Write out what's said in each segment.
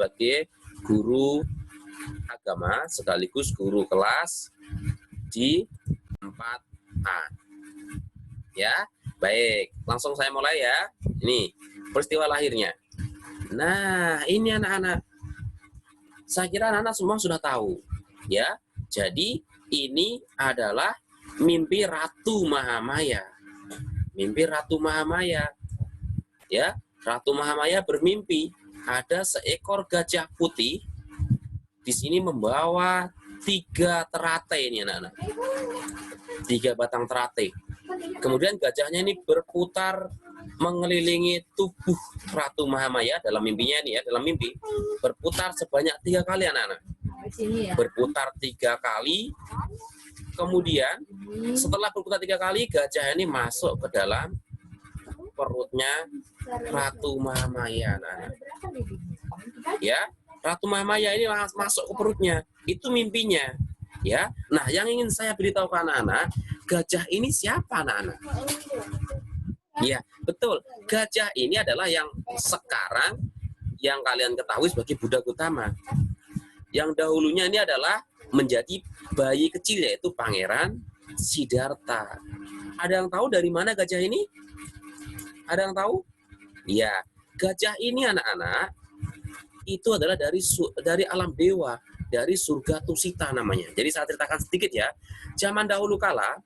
sebagai guru agama sekaligus guru kelas di 4A. Ya, baik. Langsung saya mulai ya. Ini peristiwa lahirnya. Nah, ini anak-anak. Saya kira anak-anak semua sudah tahu. Ya, jadi ini adalah mimpi Ratu Mahamaya. Mimpi Ratu Mahamaya. Ya, Ratu Mahamaya bermimpi ada seekor gajah putih di sini membawa 3 teratai ini anak-anak. 3 batang teratai. Kemudian gajahnya ini berputar mengelilingi tubuh Ratu Mahamaya dalam mimpinya ini ya, dalam mimpi berputar sebanyak 3 kali anak-anak. Berputar 3 kali. Kemudian setelah berputar 3 kali, gajah ini masuk ke dalam perutnya Ratu Mahamaya, anak-anak. Ya, Ratu Mahamaya ini masuk ke perutnya. Itu mimpinya. Ya. Nah, yang ingin saya beritahu ke anak-anak, gajah ini siapa, anak-anak? Ya, betul. Gajah ini adalah yang sekarang yang kalian ketahui sebagai budak utama. Yang dahulunya ini adalah menjadi bayi kecil, yaitu Pangeran Siddhartha. Ada yang tahu dari mana gajah ini? Ada yang tahu? Ya, gajah ini anak-anak itu adalah dari alam dewa, dari surga Tusita namanya. Jadi saya ceritakan sedikit ya. Zaman dahulu kala,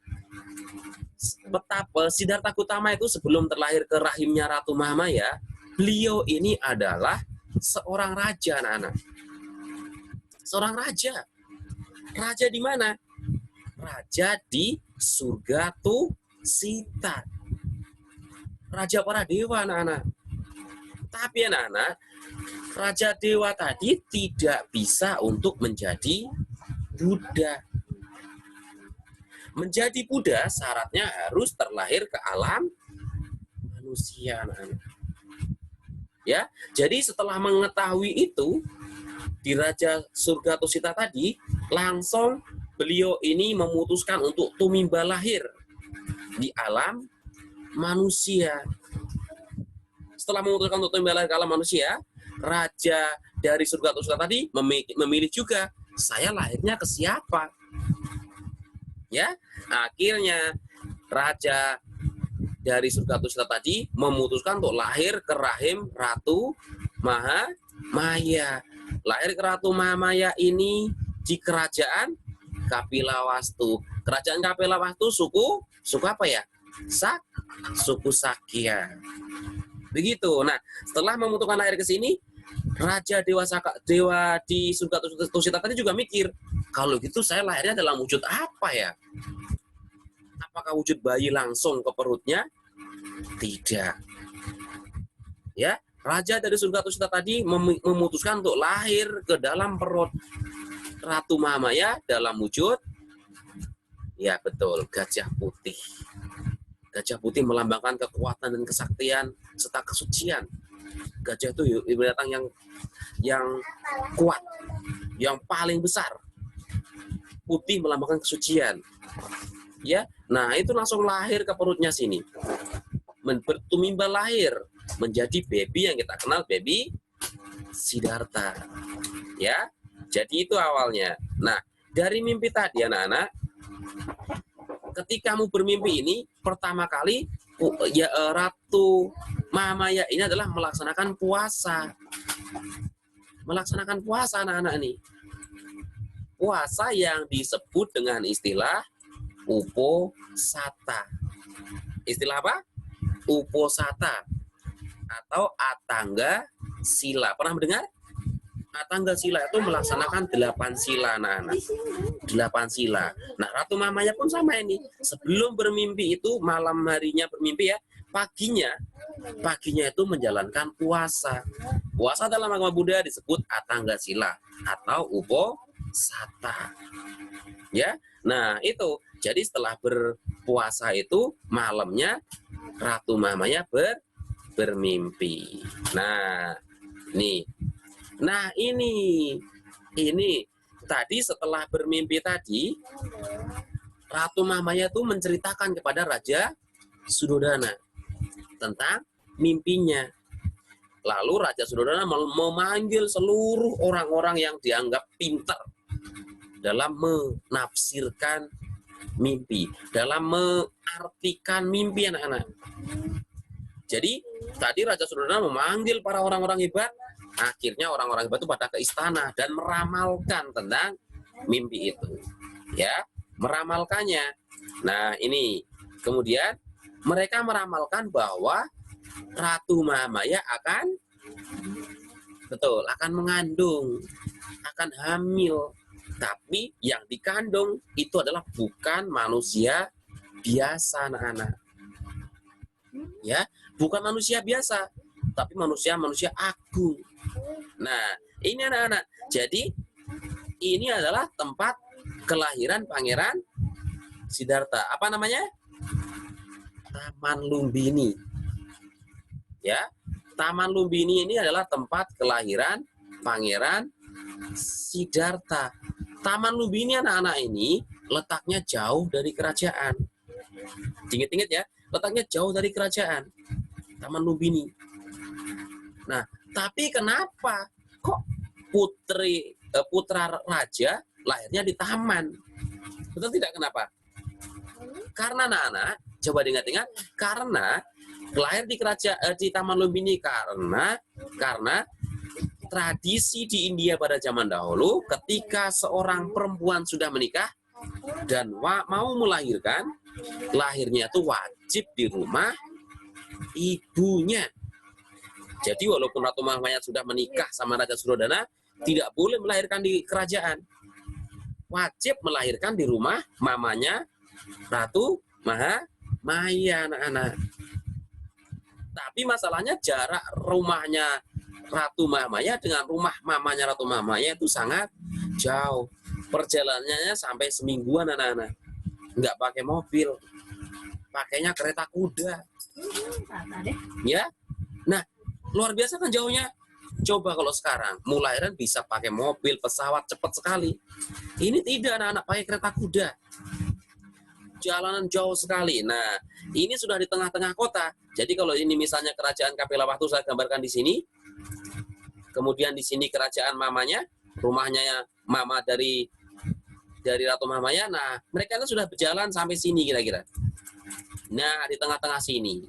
betapa Siddhartha Gautama itu sebelum terlahir ke rahimnya Ratu Mahamaya, beliau ini adalah seorang raja, anak-anak. Seorang raja. Raja di mana? Raja di surga Tusita. Raja para dewa, anak-anak. Tapi anak-anak, raja dewa tadi tidak bisa untuk menjadi Buddha. Menjadi Buddha syaratnya harus terlahir ke alam manusia, anak-anak. Ya, jadi setelah mengetahui itu di Raja Surga Tusita tadi, langsung beliau ini memutuskan untuk tumimba lahir di alam manusia. Setelah memutuskan untuk tumimba lahir ke alam manusia, raja dari Surga Tusita tadi memilih juga, saya lahirnya ke siapa? Ya, akhirnya raja dari Surga Tusita tadi memutuskan untuk lahir ke rahim Ratu Mahamaya. Lahir ke Ratu Mahamaya ini di kerajaan Kapilawastu. Kerajaan Kapilawastu suku apa ya? Suku Sakya. Begitu. Nah, setelah memutuskan lahir ke sini, raja dewa di Surga Tusita tadi juga mikir, kalau gitu saya lahirnya dalam wujud apa ya? Apakah wujud bayi langsung ke perutnya? Tidak. Ya, raja dari Surga Tusita tadi memutuskan untuk lahir ke dalam perut Ratu Mahamaya dalam wujud, ya betul, gajah putih. Gajah putih melambangkan kekuatan dan kesaktian serta kesucian. Gajah itu binatang yang kuat, yang paling besar. Putih melambangkan kesucian. Ya, nah itu langsung lahir ke perutnya sini. Bertumimba lahir menjadi baby yang kita kenal baby Siddhartha. Ya, jadi itu awalnya. Nah, dari mimpi tadi anak-anak, ketika kamu bermimpi ini, pertama kali ya Ratu Mahamaya ini adalah melaksanakan puasa. Melaksanakan puasa anak-anak ini. Puasa yang disebut dengan istilah Uposatha. Istilah apa? Uposatha atau Atangga Sila. Pernah mendengar? Atangga Sila itu melaksanakan 8 sila, anak-anak. 8 sila. Nah, Ratu Mahamaya pun sama ini. Sebelum bermimpi itu, malam harinya bermimpi ya, paginya itu menjalankan puasa. Puasa dalam agama Buddha disebut Atangga Sila atau Uposatha. Ya, nah itu. Jadi setelah berpuasa itu, malamnya Ratu Mahamaya bermimpi. Nah, nih. Nah, ini tadi setelah bermimpi tadi, Ratu Mahamaya itu menceritakan kepada Raja Suddhodana tentang mimpinya. Lalu Raja Surodana memanggil seluruh orang-orang yang dianggap pintar dalam menafsirkan mimpi, dalam mengartikan mimpi anak-anak. Jadi tadi Raja Surodana memanggil para orang-orang hebat, akhirnya orang-orang hebat itu pada ke istana dan meramalkan tentang mimpi itu. Ya, meramalkannya. Nah, ini kemudian mereka meramalkan bahwa Ratu Mahamaya akan mengandung, akan hamil. Tapi yang dikandung itu adalah bukan manusia biasa, anak-anak. Ya, bukan manusia biasa, tapi manusia agung. Nah, ini anak-anak. Jadi ini adalah tempat kelahiran Pangeran Siddhartha. Apa namanya? Taman Lumbini. Ya, Taman Lumbini ini adalah tempat kelahiran Pangeran Siddhartha. Taman Lumbini anak-anak ini letaknya jauh dari kerajaan. Ingat-ingat ya, letaknya jauh dari kerajaan. Taman Lumbini. Nah, tapi kenapa kok putra raja lahirnya di taman? Betul tidak, kenapa? Karena anak-anak, coba diingat-ingat, karena lahir di kerajaan di Taman Lumbini karena tradisi di India pada zaman dahulu, ketika seorang perempuan sudah menikah dan mau melahirkan, lahirnya itu wajib di rumah ibunya. Jadi walaupun Ratu Mahamaya sudah menikah sama Raja Surodana, tidak boleh melahirkan di kerajaan. Wajib melahirkan di rumah mamanya Ratu Mahamaya, anak-anak. Tapi masalahnya jarak rumahnya Ratu Mahamaya dengan rumah mamanya Ratu Mahamaya itu sangat jauh. Perjalanannya sampai semingguan, anak-anak. Nggak pakai mobil, pakainya kereta kuda. Ya, nah luar biasa kan jauhnya. Coba kalau sekarang mau lahiran bisa pakai mobil, pesawat cepat sekali. Ini tidak, anak-anak, pakai kereta kuda. Jalanan jauh sekali. Nah, ini sudah di tengah-tengah kota. Jadi kalau ini misalnya kerajaan Kapilavastu saya gambarkan di sini. Kemudian di sini kerajaan mamanya, rumahnya mama dari Ratu Mahamaya. Nah, mereka itu sudah berjalan sampai sini kira-kira. Nah, di tengah-tengah sini.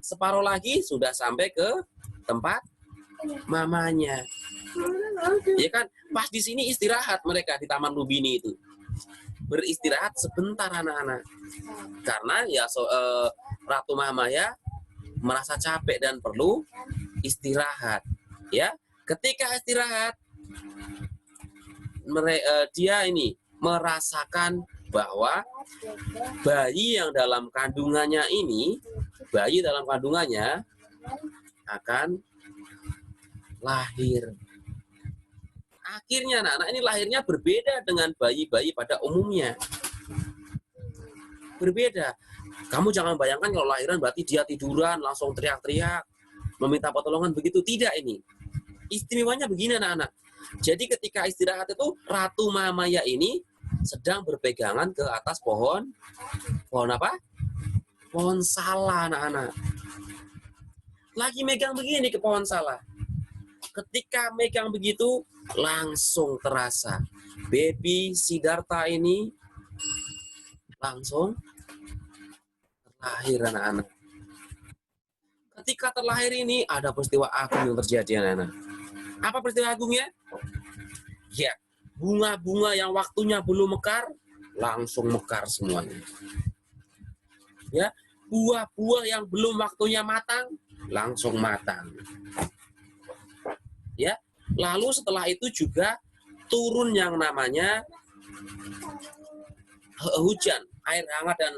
Separuh lagi sudah sampai ke tempat mamanya. Ya kan, pas di sini istirahat mereka di Taman Lumbini itu. Beristirahat sebentar, anak-anak. Karena ya Ratu Mahamaya merasa capek dan perlu istirahat. Ya, ketika istirahat dia ini merasakan bahwa bayi yang dalam kandungannya ini, bayi dalam kandungannya akan lahir. Akhirnya anak-anak ini lahirnya berbeda dengan bayi-bayi pada umumnya. Berbeda. Kamu jangan bayangkan kalau lahiran berarti dia tiduran langsung teriak-teriak meminta pertolongan, begitu tidak ini. Istimewanya begini, anak-anak. Jadi ketika istirahat itu Ratu Mahamaya ini sedang berpegangan ke atas pohon apa? Pohon sala, anak-anak. Lagi megang begini ke pohon sala. Ketika megang begitu, langsung terasa baby Siddhartha ini langsung terlahir, anak-anak. Ketika terlahir ini ada peristiwa agung yang terjadi, anak-anak. Apa peristiwa agungnya? Ya, bunga-bunga yang waktunya belum mekar langsung mekar semuanya. Ya, buah-buah yang belum waktunya matang langsung matang. Ya, lalu setelah itu juga turun yang namanya hujan, air hangat dan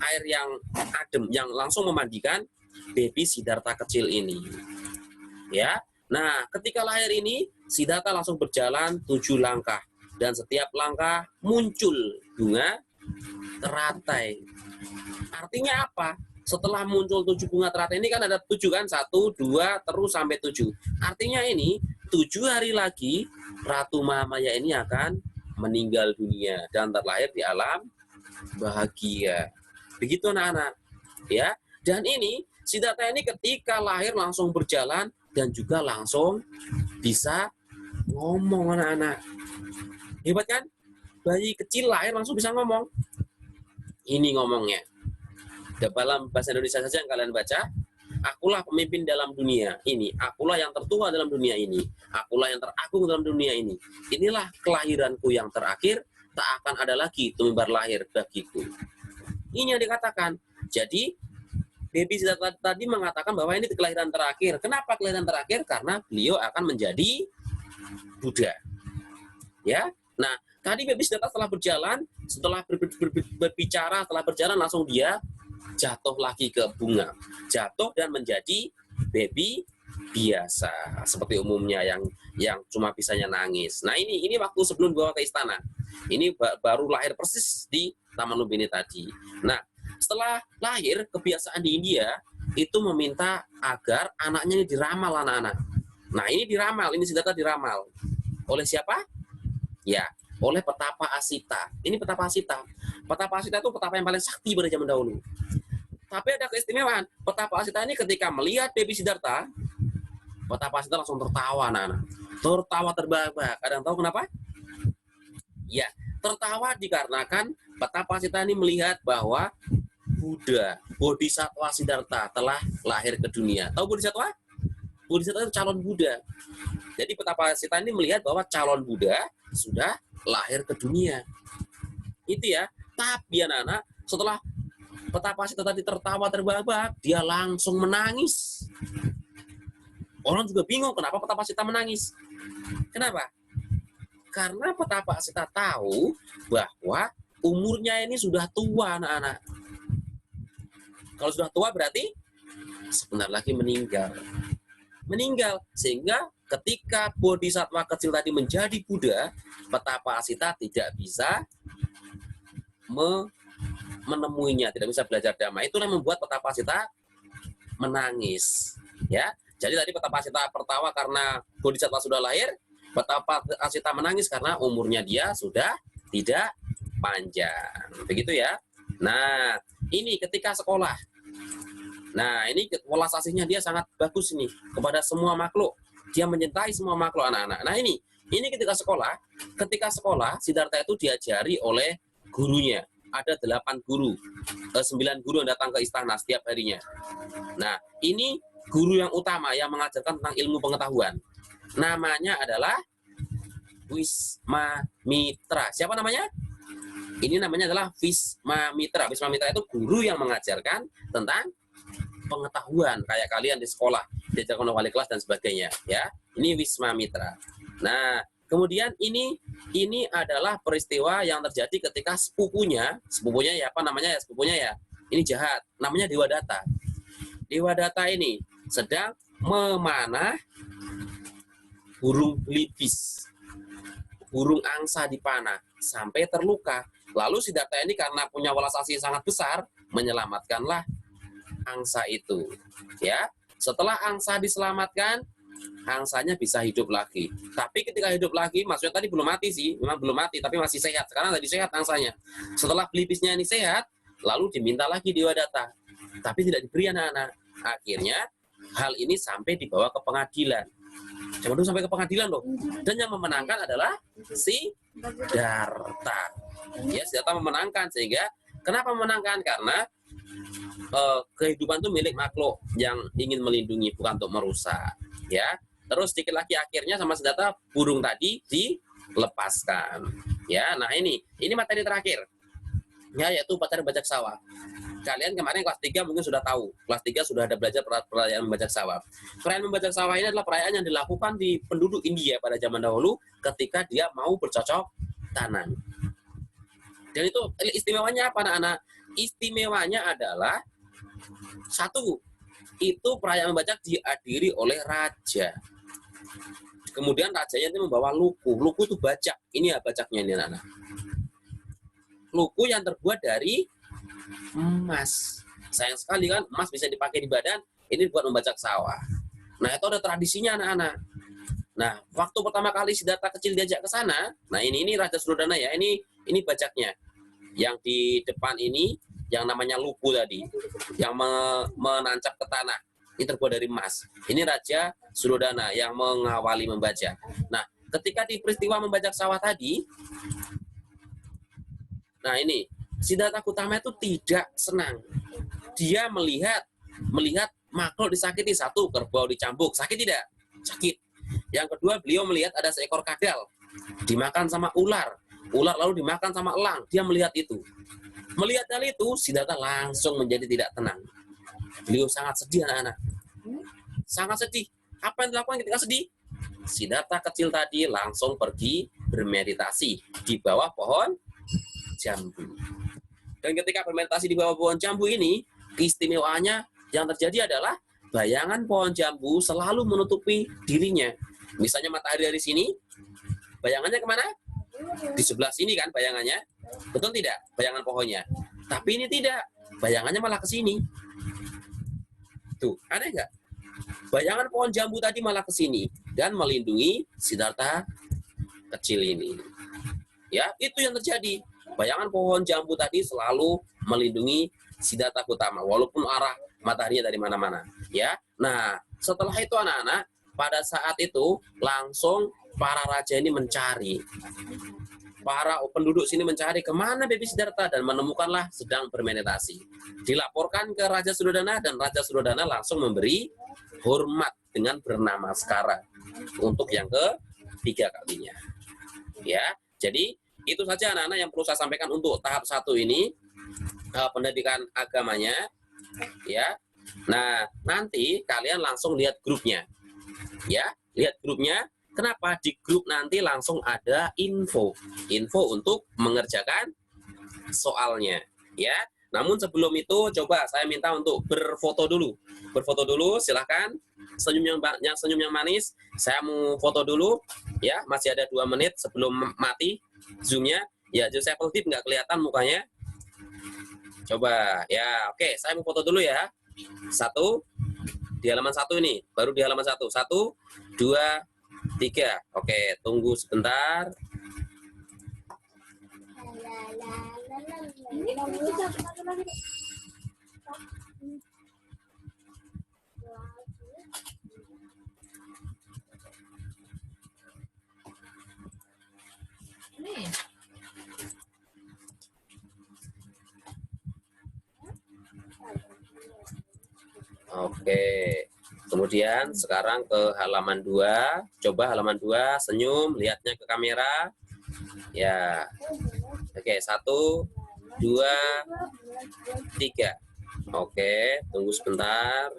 air yang adem yang langsung memandikan baby Siddhartha kecil ini. Ya, nah ketika lahir ini Siddhartha langsung berjalan 7 langkah dan setiap langkah muncul bunga teratai. Artinya apa? Setelah muncul 7 bunga teratai ini kan ada 7 kan, 1, 2, terus sampai 7. Artinya ini 7 hari lagi Ratu Mahamaya ini akan meninggal dunia dan terlahir di alam bahagia. Begitu, anak-anak. Ya, dan ini Siddhartha ini ketika lahir langsung berjalan dan juga langsung bisa ngomong anak-anak. Hebat kan? Bayi kecil lahir langsung bisa ngomong. Ini ngomongnya. Dalam bahasa Indonesia saja yang kalian baca, akulah pemimpin dalam dunia ini, akulah yang tertua dalam dunia ini, akulah yang teragung dalam dunia ini. Inilah kelahiranku yang terakhir, tak akan ada lagi tumimbar lahir bagiku. Ini yang dikatakan. Jadi Baby Siddhartha tadi mengatakan bahwa ini kelahiran terakhir. Kenapa kelahiran terakhir? Karena beliau akan menjadi Buddha. Ya. Nah, tadi Baby Siddhartha setelah berjalan, setelah berbicara, setelah berjalan langsung dia jatuh lagi ke bunga. Jatuh dan menjadi baby biasa seperti umumnya yang cuma bisanya nangis. Nah, ini waktu sebelum dibawa ke istana. Ini baru lahir persis di Taman Lumbini tadi. Nah, setelah lahir, kebiasaan di India itu meminta agar anaknya ini diramal anak-anak. Nah, ini diramal, ini Siddhartha diramal. Oleh siapa? Ya, oleh Petapa Asita. Ini Petapa Asita. Petapa Asita itu petapa yang paling sakti pada zaman dahulu. Tapi ada keistimewaan. Petapa Asita ini ketika melihat Baby Siddhartha, Petapa Asita langsung tertawa anak-anak. Tertawa terbahak-bahak. Ada yang tahu kenapa? Ya, tertawa dikarenakan Petapa Asita ini melihat bahwa Buddha, Bodhisattva Siddhartha telah lahir ke dunia. Tahu Bodhisattva? Bodhisattva itu calon Buddha. Jadi Petapa Asita ini melihat bahwa calon Buddha sudah lahir ke dunia. Itu ya. Tapi anak-anak, setelah Petapa Asita tadi tertawa terbahak-bahak, dia langsung menangis. Orang juga bingung kenapa Petapa Asita menangis. Kenapa? Karena Petapa Asita tahu bahwa umurnya ini sudah tua anak-anak. Kalau sudah tua berarti sebentar lagi meninggal. Meninggal. Sehingga ketika Bodhisattva kecil tadi menjadi Buddha, Petapa Asita tidak bisa menemuinya, tidak bisa belajar dhamma. Itulah yang membuat Petapa Asita menangis. Ya, jadi tadi Petapa Asita tertawa karena Bodhisattva sudah lahir, Petapa Asita menangis karena umurnya dia sudah tidak panjang. Begitu ya. Nah, ini ketika sekolah. Nah, ini welas asihnya dia sangat bagus ini kepada semua makhluk. Dia mencintai semua makhluk anak-anak. Nah, ini ketika sekolah. Ketika sekolah, Siddhartha itu diajari oleh gurunya. Ada 8 guru, 9 guru yang datang ke istana setiap harinya. Nah, ini guru yang utama yang mengajarkan tentang ilmu pengetahuan. Namanya adalah Wiswamitra. Siapa namanya? Ini namanya adalah Wiswamitra. Wiswamitra itu guru yang mengajarkan tentang pengetahuan kayak kalian di sekolah, diajarkan oleh wali kelas dan sebagainya. Ya, ini Wiswamitra. Nah, kemudian ini adalah peristiwa yang terjadi ketika sepupunya ya apa namanya ya sepupunya ya, ini jahat, namanya Dewadatta. Dewadatta ini sedang memanah burung belibis, burung angsa dipanah sampai terluka. Lalu Siddhartha ini karena punya welas asih sangat besar, menyelamatkanlah angsa itu. Ya, setelah angsa diselamatkan, angsanya bisa hidup lagi. Tapi ketika hidup lagi, maksudnya tadi belum mati sih, memang belum mati, tapi masih sehat. Sekarang tadi sehat angsanya. Setelah belibisnya ini sehat, lalu diminta lagi Dewadatta. Tapi tidak diberi anak-anak. Akhirnya hal ini sampai dibawa ke pengadilan. Zaman dulu sampai ke pengadilan loh. Dan yang memenangkan adalah Siddhartha. Ya, Siddhartha memenangkan. Sehingga kenapa memenangkan? Karena kehidupan itu milik makhluk yang ingin melindungi, bukan untuk merusak. Ya, terus sedikit lagi akhirnya sama Siddhartha burung tadi dilepaskan. Ya, nah ini materi terakhir. Ya, yaitu upacara bajak sawah. Kalian kemarin kelas 3 mungkin sudah tahu. Kelas 3 sudah ada belajar perayaan membajak sawah. Perayaan membajak sawah ini adalah perayaan yang dilakukan di penduduk India pada zaman dahulu ketika dia mau bercocok tanam. Dan itu istimewanya apa anak-anak? Istimewanya adalah satu, itu perayaan membajak dihadiri oleh raja. Kemudian rajanya itu membawa luku. Luku itu bajak. Ini ya bajaknya ini anak-anak. Luku yang terbuat dari emas. Sayang sekali kan emas bisa dipakai di badan, ini buat membajak sawah. Nah, itu ada tradisinya anak-anak. Nah, waktu pertama kali Siddhartha kecil diajak ke sana, nah ini Raja Surodana ya, ini bajaknya. Yang di depan ini yang namanya lupu tadi, yang menancap ke tanah. Ini terbuat dari emas. Ini Raja Surodana yang mengawali membajak. Nah, ketika di peristiwa membajak sawah tadi, nah ini, Siddhartha Gautama itu tidak senang. Dia melihat makhluk disakiti. Satu, kerbau dicambuk. Sakit tidak? Sakit. Yang kedua, beliau melihat ada seekor kadal dimakan sama ular. Ular lalu dimakan sama elang. Dia melihat itu. Melihat hal itu, Siddhartha langsung menjadi tidak tenang. Beliau sangat sedih, anak-anak. Sangat sedih. Apa yang dilakukan ketika sedih? Siddhartha kecil tadi langsung pergi bermeditasi di bawah pohon jambu. Dan ketika bermeditasi di bawah pohon jambu ini, keistimewaannya yang terjadi adalah bayangan pohon jambu selalu menutupi dirinya. Misalnya matahari dari sini, bayangannya kemana? Di sebelah sini kan bayangannya. Betul tidak? Bayangan pohonnya. Tapi ini tidak. Bayangannya malah ke sini. Tuh, aneh nggak? Bayangan pohon jambu tadi malah ke sini dan melindungi Siddhartha kecil ini. Ya, itu yang terjadi. Bayangan pohon jambu tadi selalu melindungi Siddhartha Gautama walaupun arah mataharinya dari mana-mana. Ya. Nah, setelah itu anak-anak, pada saat itu langsung para raja ini mencari. Para penduduk sini mencari kemana baby Siddhartha dan menemukanlah sedang bermeditasi. Dilaporkan ke Raja Surodana dan Raja Surodana langsung memberi hormat dengan bernamaskara untuk yang ketiga kalinya. Ya, jadi itu saja anak-anak yang perlu saya sampaikan untuk tahap 1 ini, pendidikan agamanya. Ya, nah nanti kalian langsung lihat grupnya. Ya, lihat grupnya. Kenapa? Di grup nanti langsung ada info untuk mengerjakan soalnya, ya. Namun sebelum itu coba saya minta untuk berfoto dulu. Berfoto dulu, silahkan. Senyum yang manis. Saya mau foto dulu, ya. Masih ada 2 menit sebelum mati zoomnya. Ya, Joseph Deep nggak kelihatan mukanya. Coba, ya. Oke, saya mau foto dulu ya. 1 di halaman 1 ini, baru di halaman 1. 1, 2, 3. Oke, tunggu sebentar. Oke. Kemudian sekarang ke halaman 2. Coba halaman 2, senyum, lihatnya ke kamera. Ya. Oke, 1, 2, 3. Oke, tunggu sebentar.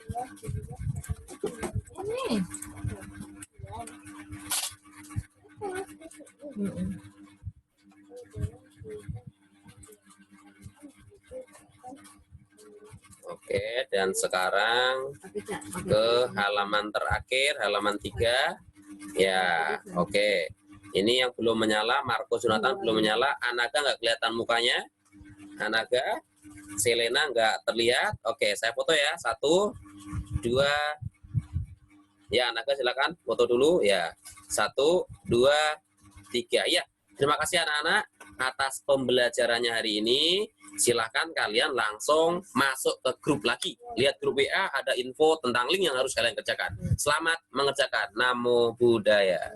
Oke, dan sekarang ke halaman terakhir, halaman 3. Ya, oke. Ini yang belum menyala, Marco Jonathan belum menyala. Anaga nggak kelihatan mukanya. Anaga, Selena nggak terlihat. Oke, saya foto ya. 1, 2. Ya, Anaga silakan foto dulu. Ya, 1, 2, 3. Ya, terima kasih anak-anak atas pembelajarannya hari ini. Silahkan kalian langsung masuk ke grup lagi. Lihat grup WA, ada info tentang link yang harus kalian kerjakan. Selamat mengerjakan. Namo Buddhaya.